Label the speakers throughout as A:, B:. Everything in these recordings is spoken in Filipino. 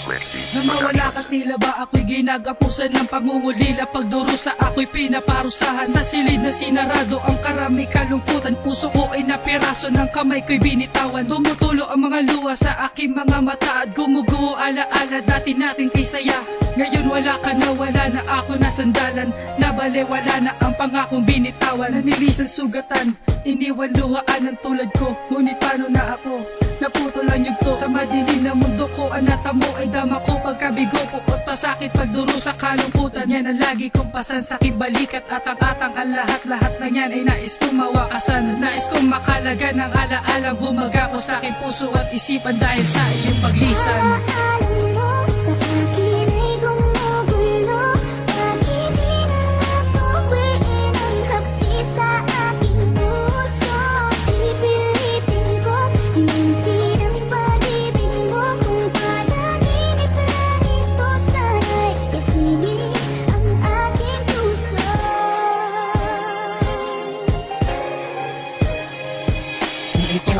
A: Na mawala ka tila ba ako'y ginagapusan ng pangungulila, pagdurusa ako'y pinaparusahan. Sa silid na sinarado ang karami kalungkutan, puso ko ay napiraso ng kamay ko'y binitawan. Tumutulo ang mga luha sa aking mga mata at gumuguho alaala dati natin kay saya. Ngayon wala ka na, wala na ako nasandalan, nabale wala na ang pangakong binitawan. Nanilisan sugatan, iniwan luhaan ng tulad ko, ngunit paano na ako? Naputo lang yugto sa madilim na mundo ko. Ang natamo ay dama ko pagkabigo ko at pasakit pagduro sa kalungkutan. Yan ang lagi kong pasan sa kibalikat at ang ang lahat-lahat na yan ay nais kong mawakasan. Nais kong makalaga ng alaala, gumaga ko sa aking puso at isipan dahil sa iyong paglisan.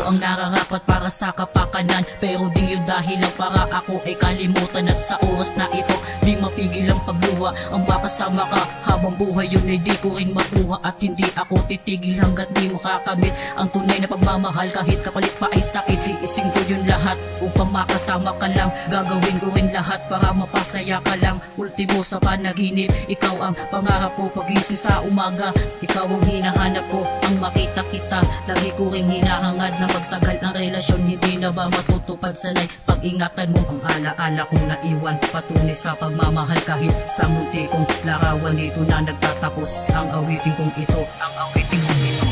B: Ang nararapat para sa kapakanan, pero di yun dahilan para ako ay kalimutan. At sa oras na ito, di mapigil ang pagluha. Ang makasama ka habang buhay yun ay di ko rin makuha. At hindi ako titigil hanggat di makakamit ang tunay na pagmamahal. Kahit kapalit pa ay sakit, iising ko yun lahat upang makasama ka lang. Gagawin ko rin lahat para mapasaya ka lang. Ultimo sa panaginip, ikaw ang pangarap ko. Pagising sa umaga, ikaw ang hinahanap ko. Ang makita kita, lagi ko rin hinahangad na magtagal ang relasyon. Hindi na ba matutupad sanay? Pag-ingatan mo ang alaala kong naiwan, patunay sa pagmamahal kahit sa munti kong larawan. Dito na nagtatapos ang awitin kong ito, ang awitin kong ito.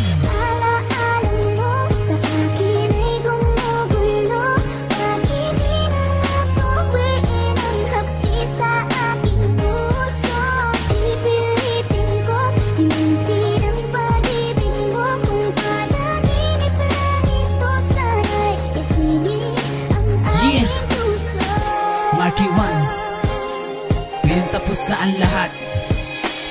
C: Marky One, ngayon tapos na ang lahat.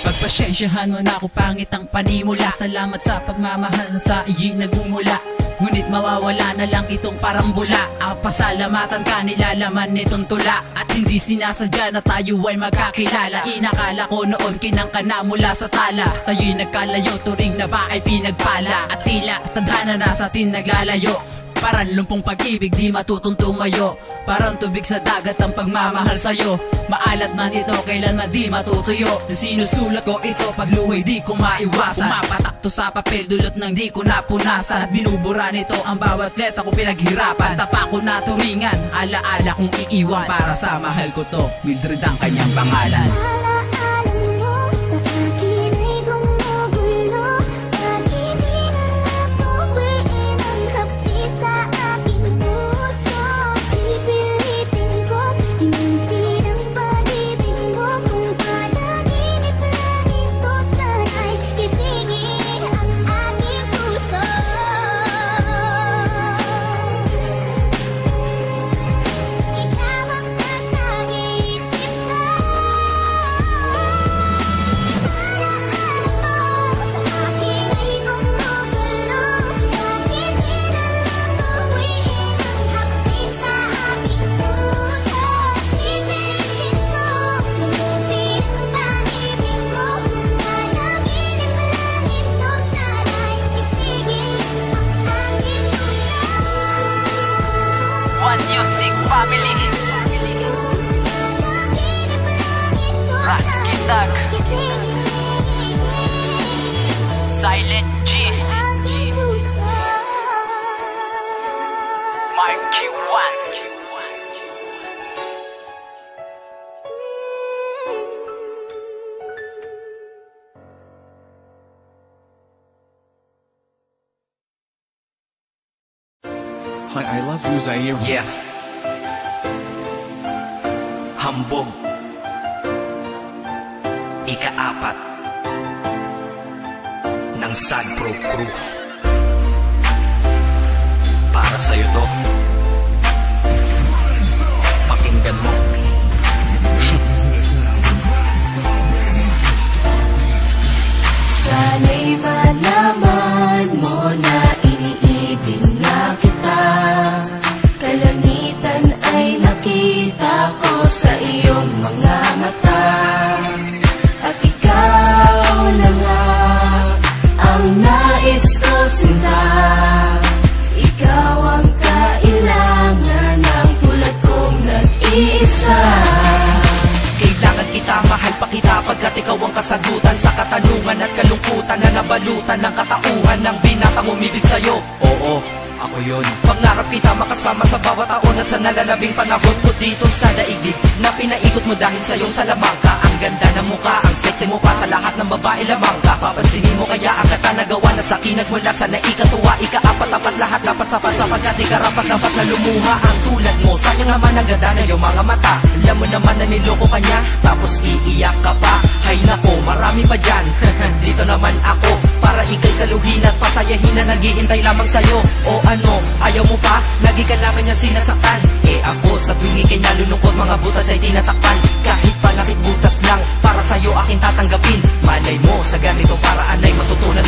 C: Pagpasyensyahan mo na ako, pangit ang panimula. Salamat sa pagmamahal na sa iyo'y nagmumula. Ngunit mawawala na lang itong parang bula. Ang pasalamatan ka nilalaman nitong tula. At hindi sinasadya na tayo ay magkakilala. Inakala ko noon kinang ka na mula sa tala. Tayo'y nagkalayo, turing na ba ay pinagpala. At tila tadhana na sa atin naglalayo. Parang lumpong pag-ibig di matutong tumayo. Parang tubig sa dagat ang pagmamahal sa'yo. Maalat man ito, kailanman di matutuyo. Sinusulat ko ito, pagluhay di ko maiwasan. Pumapatak to sa papel, dulot ng di ko napunasan. At binubura nito ang bawat letra ko pinaghirapan. Tapa ko na turingan, alaala kong iiwan. Para sa mahal ko to, Mildred ang kanyang pangalan. Music Family, Raskitag, Silent G, Marky One.
D: Hi, I love you, Zaire.
E: Yeah. Hambog. Ika-4 ng Sad Pro Crew. Para sa'yo to. Pakinggan mo.
F: Sana'y malaman mo na iniibig na kita. Kalangitan ay nakita ko
E: kita, mahal pa kita pagkat ikaw ang kasagutan sa katanungan at kalungkutan na nabalutan ng katauhan ng binatang umibig sa'yo. Oo, ako yun. Pangarap kita makasama sa bawat taon at sa nalalabing panahon ko dito sa daigdig na pinaikot mo dahil sa iyong salamangka. Ang ganda ng mukha, ang sexy mo pa sa lahat ng babae lamang ka. Papansinin mo kaya ang kata nagawa na sa akin nagmula sa naikatuwa. Ikaapat-apat lahat dapat sapat sapagkat ikarapat dapat na lumuha ang tulad mo. Sayang naman ang ganda na iyong mga mata. Alam mo naman na niloko ka niya tapos iiyak ka pa. Hay nako, marami pa dyan. Dito naman ako para ikay saluhin at pasayahin na naghihintay lamang sa'yo. O ano, ayaw mo pa? Lagi ka naman niya sinasaktan. Eh ako sa tuwing ikay nalulungkot, mga butas ay tinatakpan. Kahit panakit butas lang, para sa'yo aking tatanggapin. Malay mo, sa ganitong paraan ay matutunan